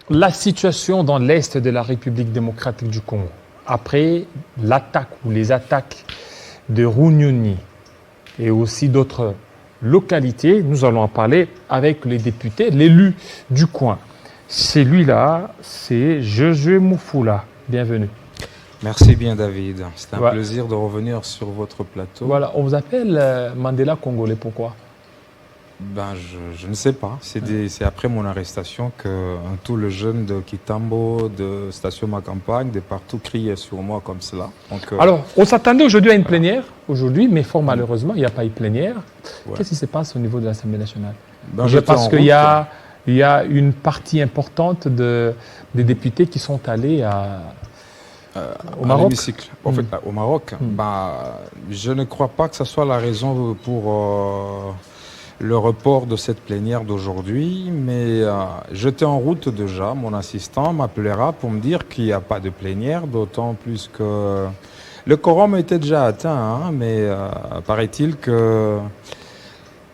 la situation dans l'est de la République démocratique du Congo, après l'attaque ou les attaques de Runyoni et aussi d'autres localités, nous allons en parler avec les députés, l'élu du coin. Celui-là, c'est Josué Mufula. Bienvenue. Merci bien David, c'est un Ouais. plaisir de revenir sur votre plateau. Voilà, on vous appelle Mandela congolais, pourquoi? Ben, je ne sais pas, c'est après mon arrestation que tous les jeunes de Kitambo, de Station Ma Campagne, de partout criaient sur moi comme cela. Donc, Alors, on s'attendait aujourd'hui à une plénière, aujourd'hui, mais fort malheureusement, il n'y a pas eu plénière. Ouais. Qu'est-ce qui se passe au niveau de l'Assemblée nationale? ben, j'étais Parce en qu'il route. y a une partie importante des députés qui sont allés au À Maroc. l'hémicycle. En fait, au Maroc, ben, je ne crois pas que ce soit la raison pour le report de cette plénière d'aujourd'hui, mais j'étais en route déjà. Mon assistant m'appellera pour me dire qu'il n'y a pas de plénière, d'autant plus que le quorum était déjà atteint, hein, mais paraît-il que,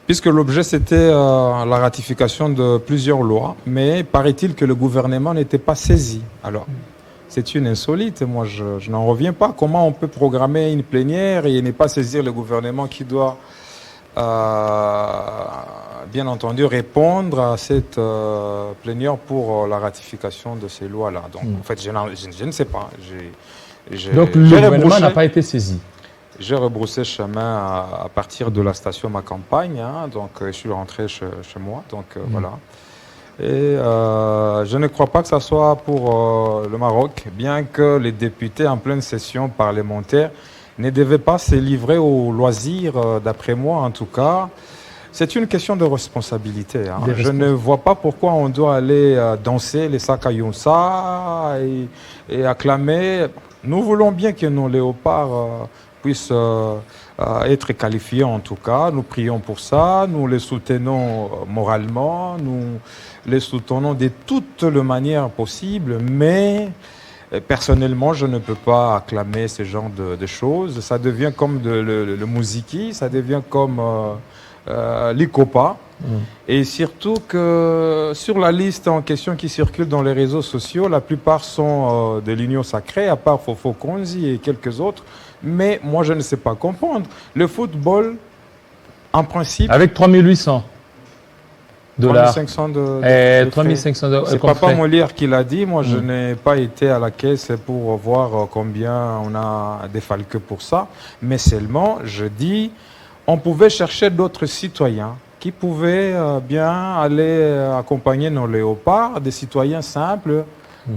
puisque l'objet c'était la ratification de plusieurs lois, mais paraît-il que le gouvernement n'était pas saisi. Alors, c'est une insolite. Moi, je n'en reviens pas. Comment on peut programmer une plénière et ne pas saisir le gouvernement qui doit, bien entendu, répondre à cette plénière pour la ratification de ces lois-là. Donc, en fait, je ne sais pas. Donc, le gouvernement n'a pas été saisi. J'ai rebroussé chemin à partir de la station Ma Campagne. Hein, donc, je suis rentré chez moi. Donc, voilà. Et je ne crois pas que ça soit pour le Maroc, bien que les députés en pleine session parlementaire ne devaient pas se livrer au loisir, d'après moi en tout cas. C'est une question de responsabilité. Hein. Je ne vois pas pourquoi on doit aller danser les Sakayonsa et acclamer. Nous voulons bien que nos léopards puissent être qualifiés en tout cas. Nous prions pour ça, nous les soutenons moralement, nous les soutenons de toutes les manières possibles, mais personnellement, je ne peux pas acclamer ce genre de choses. Ça devient comme le mouziki, ça devient comme l'Ikopa. Et surtout que sur la liste en question qui circule dans les réseaux sociaux, la plupart sont de l'Union sacrée, à part Fofo Konzi et quelques autres. Mais moi, je ne sais pas comprendre. Le football, en principe... Avec 3800 dollars. 3500 de 3500 dollars. C'est Papa Molière qui l'a dit. Moi, je n'ai pas été à la caisse pour voir combien on a défalqué pour ça. Mais seulement, je dis, on pouvait chercher d'autres citoyens qui pouvaient bien aller accompagner nos léopards, des citoyens simples.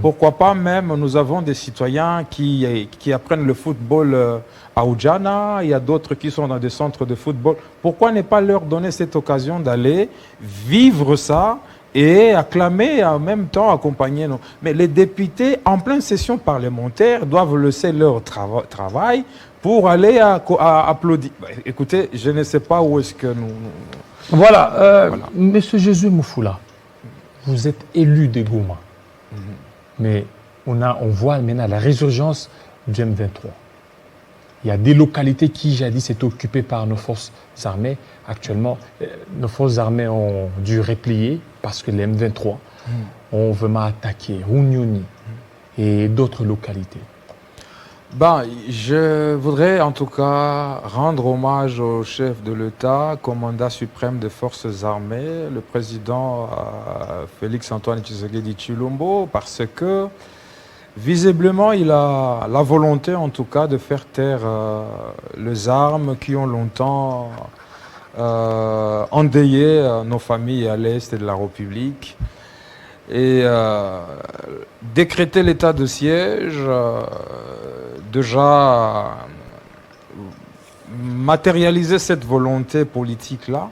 Pourquoi pas même, nous avons des citoyens qui apprennent le football à Oujana, il y a d'autres qui sont dans des centres de football. Pourquoi ne pas leur donner cette occasion d'aller vivre ça et acclamer en même temps, accompagner nous? Mais les députés, en pleine session parlementaire, doivent laisser leur travail pour aller applaudir. Écoutez, je ne sais pas où est-ce que nous... Voilà, Monsieur Josué Mufula, vous êtes élu de Goma. Mais on voit maintenant la résurgence du M23. Il y a des localités qui, jadis, étaient occupées par nos forces armées. Actuellement, nos forces armées ont dû replier parce que les M23 ont vraiment attaqué Runyoni et d'autres localités. Ben, je voudrais en tout cas rendre hommage au chef de l'État, commandant suprême des forces armées, le président Félix-Antoine Tshisekedi Tshilombo, parce que visiblement il a la volonté en tout cas de faire taire les armes qui ont longtemps endeuillé nos familles à l'est de la République. Et décréter l'état de siège, déjà matérialiser cette volonté politique-là,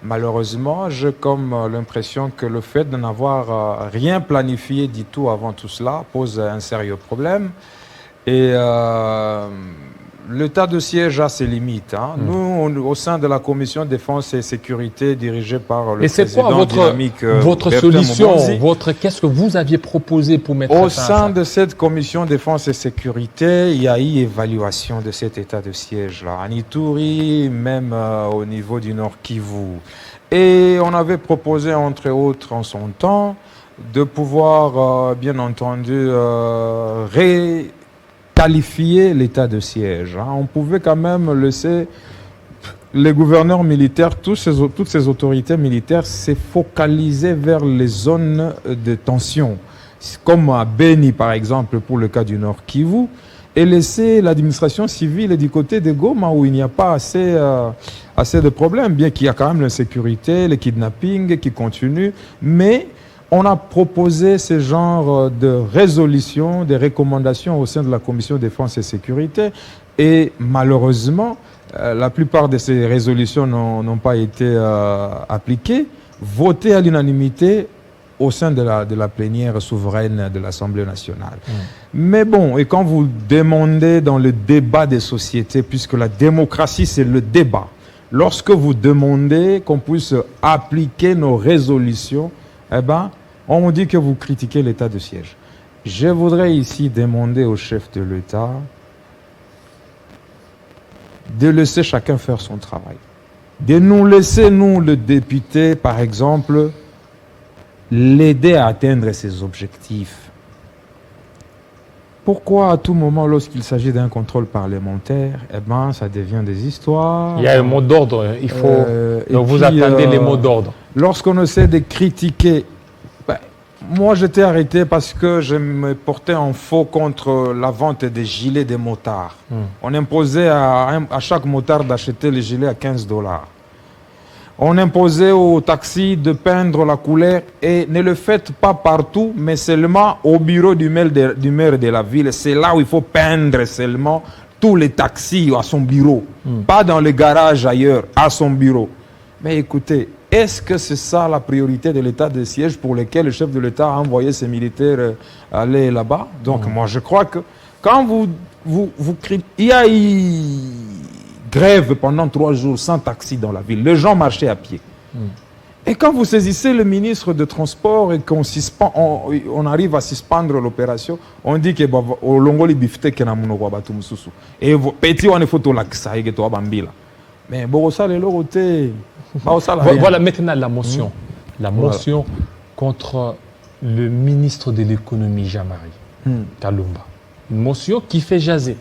malheureusement, j'ai comme l'impression que le fait de n'avoir rien planifié du tout avant tout cela pose un sérieux problème. Et l'état de siège a ses limites. Hein. Nous, au sein de la commission défense et sécurité dirigée par le président dynamique, votre solution, qu'est-ce que vous aviez proposé pour mettre au sein de cette commission défense et sécurité, il y a eu évaluation de cet état de siège-là, à Ituri, même au niveau du Nord Kivu. Et on avait proposé, entre autres, en son temps, de pouvoir, bien entendu, réqualifier l'état de siège. Hein. On pouvait quand même laisser les gouverneurs militaires, toutes ces autorités militaires, se focaliser vers les zones de tension, comme à Beni, par exemple, pour le cas du Nord Kivu, et laisser l'administration civile du côté de Goma, où il n'y a pas assez de problèmes, bien qu'il y a quand même l'insécurité, le kidnapping qui continue, mais on a proposé ce genre de résolution, des recommandations au sein de la Commission défense et sécurité, et malheureusement, la plupart de ces résolutions n'ont pas été appliquées, votées à l'unanimité au sein de la plénière souveraine de l'Assemblée nationale. Mais bon, et quand vous demandez dans le débat des sociétés, puisque la démocratie c'est le débat, lorsque vous demandez qu'on puisse appliquer nos résolutions, eh ben, on dit que vous critiquez l'état de siège. Je voudrais ici demander au chef de l'État de laisser chacun faire son travail. De nous laisser, nous, le député, par exemple, l'aider à atteindre ses objectifs. Pourquoi à tout moment, lorsqu'il s'agit d'un contrôle parlementaire, eh ben, ça devient des histoires. Il y a un mot d'ordre, il faut... donc vous attendez les mots d'ordre. Lorsqu'on essaie de critiquer... Ben, moi, j'étais arrêté parce que je me portais en faux contre la vente des gilets des motards. On imposait à chaque motard d'acheter les gilets à 15 $. On imposait aux taxis de peindre la couleur et ne le faites pas partout, mais seulement au bureau du maire de la ville. C'est là où il faut peindre seulement tous les taxis à son bureau. Pas dans le garage ailleurs, à son bureau. Mais écoutez, est-ce que c'est ça la priorité de l'état de siège pour lequel le chef de l'État a envoyé ses militaires aller là-bas? Donc moi je crois que quand il y a grève pendant 3 jours sans taxi dans la ville. Les gens marchaient à pied. Et quand vous saisissez le ministre de Transport et qu'on on arrive à suspendre l'opération, on dit que au Longoli bifte que na munoko batu mususu. Et petit on est photo là ça et to bambila. Mais bon ça les loroté. Voilà maintenant la motion. La motion contre le ministre de l'économie Jean-Marie Kalumba. Une motion qui fait jaser.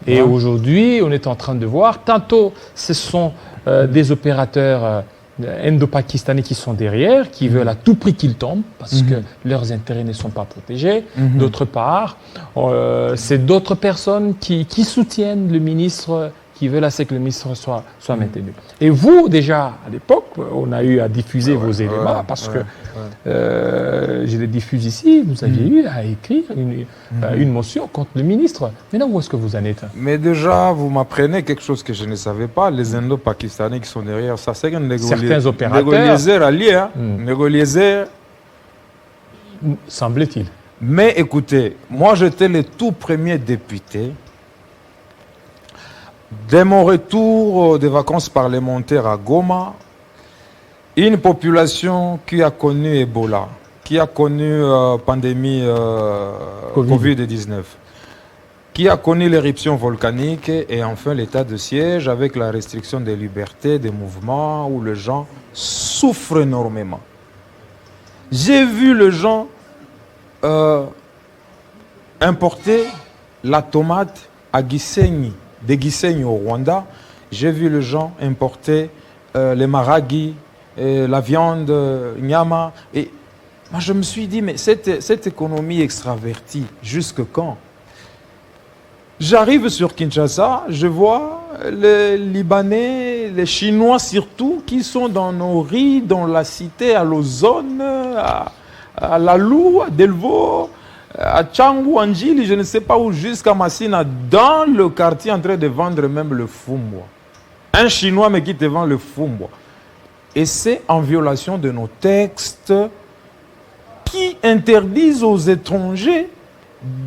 Et aujourd'hui, on est en train de voir, tantôt ce sont des opérateurs indo-pakistanais qui sont derrière, qui veulent à tout prix qu'ils tombent, parce que leurs intérêts ne sont pas protégés. D'autre part, c'est d'autres personnes qui soutiennent le ministre, qui veulent assez que le ministre soit maintenu. Et vous, déjà, à l'époque, on a eu à diffuser vos éléments, parce que je les diffuse ici, vous aviez eu à écrire une motion contre le ministre. Maintenant, où est-ce que vous en êtes? Mais déjà, vous m'apprenez quelque chose que je ne savais pas. Les Indo-Pakistanais qui sont derrière ça, c'est un certains opérateurs négociateur allié, hein? Négociateur. Semble-t-il. Mais écoutez, moi j'étais le tout premier député. Dès mon retour des vacances parlementaires à Goma, une population qui a connu Ebola, qui a connu pandémie Covid-19, qui a connu l'éruption volcanique et enfin l'état de siège avec la restriction des libertés, des mouvements où les gens souffrent énormément. J'ai vu les gens importer la tomate à Gisenyi, de Gisenyi au Rwanda. J'ai vu les gens importer les maragis, la viande, nyama. Et moi, je me suis dit, mais cette économie extravertie, jusque quand? J'arrive sur Kinshasa, je vois les Libanais, les Chinois surtout, qui sont dans nos riz, dans la cité, à l'Ozone, à Lalou, à Delvaux, à Tchangou, Anjili, je ne sais pas où, jusqu'à Massina, dans le quartier en train de vendre même le fumbwa. Un Chinois mais qui te vend le fumbwa. Et c'est en violation de nos textes qui interdisent aux étrangers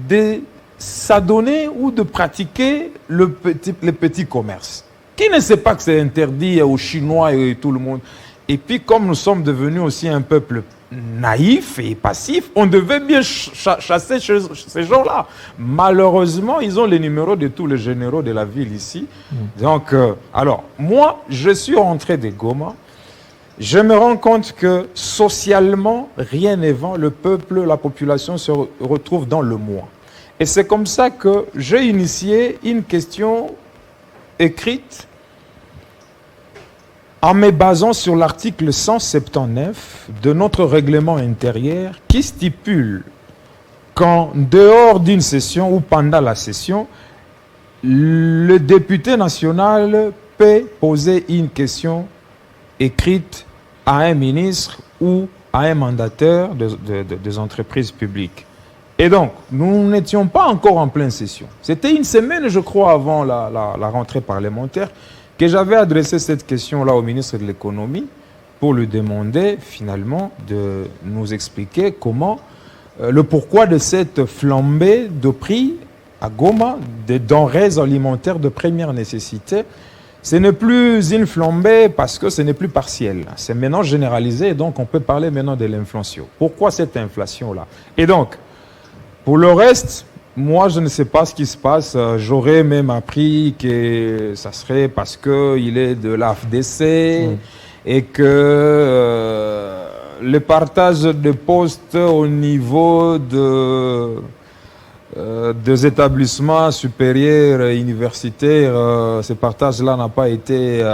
de s'adonner ou de pratiquer le petit commerce. Qui ne sait pas que c'est interdit aux Chinois et tout le monde? Et puis comme nous sommes devenus aussi un peuple naïf et passif, on devait bien chasser ces gens-là. Malheureusement, ils ont les numéros de tous les généraux de la ville ici. Donc, alors, moi, je suis rentré de Goma. je me rends compte que socialement, rien n'est vain. Le peuple, la population se retrouve dans le moi. Et c'est comme ça que j'ai initié une question écrite en me basant sur l'article 179 de notre règlement intérieur qui stipule qu'en dehors d'une session ou pendant la session, le député national peut poser une question écrite à un ministre ou à un mandataire des entreprises publiques. Et donc, nous n'étions pas encore en pleine session. C'était une semaine, je crois, avant la rentrée parlementaire, que j'avais adressé cette question-là au ministre de l'économie pour lui demander, finalement, de nous expliquer comment, le pourquoi de cette flambée de prix à Goma, des denrées alimentaires de première nécessité. Ce n'est plus une flambée parce que ce n'est plus partiel. C'est maintenant généralisé et donc on peut parler maintenant de l'inflation. Pourquoi cette inflation-là? Et donc, pour le reste, moi je ne sais pas ce qui se passe. J'aurais même appris que ça serait parce qu'il est de l'AFDC et que le partage de postes au niveau des établissements supérieurs universitaires, ce partage-là n'a pas été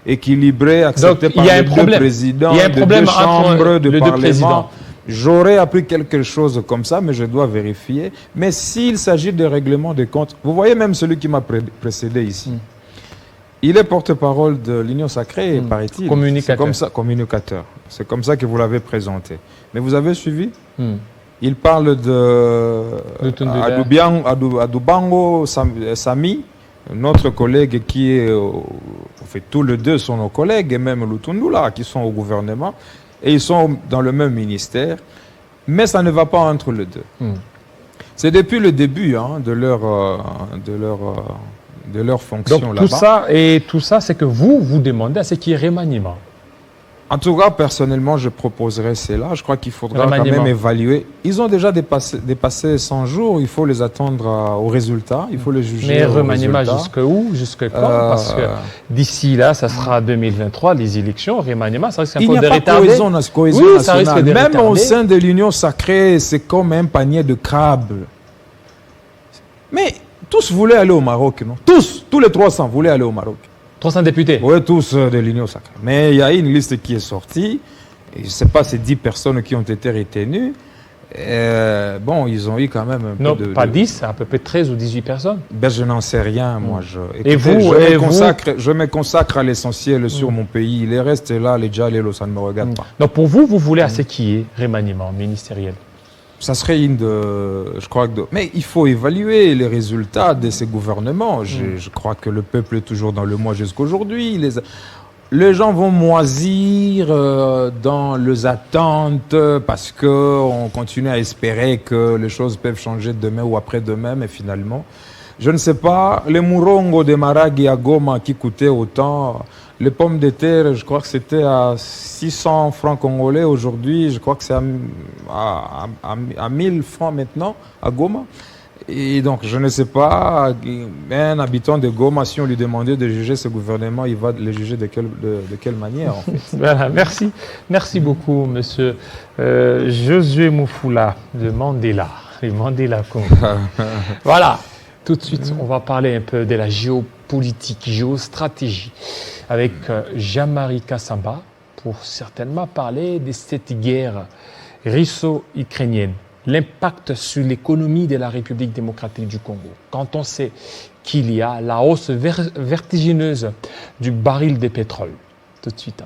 équilibré, accepté donc, par les deux présidents, il y a un problème deux chambres de les deux parlement. présidents. J'aurais appris quelque chose comme ça, mais je dois vérifier. Mais s'il s'agit de règlement des comptes, vous voyez même celui qui m'a précédé ici. Il est porte-parole de l'Union Sacrée, paraît-il. Communicateur. C'est comme ça, communicateur. C'est comme ça que vous l'avez présenté. Mais vous avez suivi? Il parle de Adubango Sami, notre collègue qui est, en fait, tous les deux sont nos collègues, et même Lutundula, qui sont au gouvernement, et ils sont dans le même ministère, mais ça ne va pas entre les deux. C'est depuis le début de leur fonction donc, là-bas. tout ça, c'est que vous demandez à ce qui est remaniement. En tout cas, personnellement, je proposerais cela. Je crois qu'il faudra quand même évaluer. Ils ont déjà dépassé 100 jours. Il faut les attendre au résultat. Il faut les juger. Mais remaniement jusqu'où? Jusque quand? Parce que d'ici là, ça sera 2023, les élections. Remaniement, ça risque un peu de retarder. Il n'y a pas cohésion nationale. Même au sein de l'Union sacrée, c'est comme un panier de crabes. Mais tous voulaient aller au Maroc, non? Tous les 300 voulaient aller au Maroc. 300 députés? Oui, tous de l'Union sacrée. Mais il y a une liste qui est sortie. Et je ne sais pas, ces 10 personnes qui ont été retenues. Bon, ils ont eu quand même un non, peu de... Non, pas 10, à peu près 13 ou 18 personnes. Ben, je n'en sais rien, moi. Écoutez, je me consacre à l'essentiel sur mon pays. Les restes là, les Djalelo, ça ne me regarde pas. Donc pour vous, vous voulez à ce qui est remaniement ministériel? Ça serait je crois que mais il faut évaluer les résultats de ces gouvernements. Je crois que le peuple est toujours dans le moi jusqu'aujourd'hui. Les gens vont moisir dans les attentes parce qu'on continue à espérer que les choses peuvent changer demain ou après-demain, mais finalement, je ne sais pas, les mourongo de Maragui à Goma qui coûtaient autant, les pommes de terre, je crois que c'était à 600 francs congolais aujourd'hui, je crois que c'est à 1000 francs maintenant à Goma. Et donc, je ne sais pas, un habitant de Goma, si on lui demandait de juger ce gouvernement, il va le juger de quelle manière, en fait. Voilà, merci. Merci beaucoup, monsieur Josué Mufula de Mandela, le Mandela Congo. Voilà, tout de suite, on va parler un peu de la géopolitique, géostratégie, avec Jean-Marie Kassamba, pour certainement parler de cette guerre russo-ukrainienne. L'impact sur l'économie de la République démocratique du Congo. Quand on sait qu'il y a la hausse vertigineuse du baril de pétrole. Tout de suite.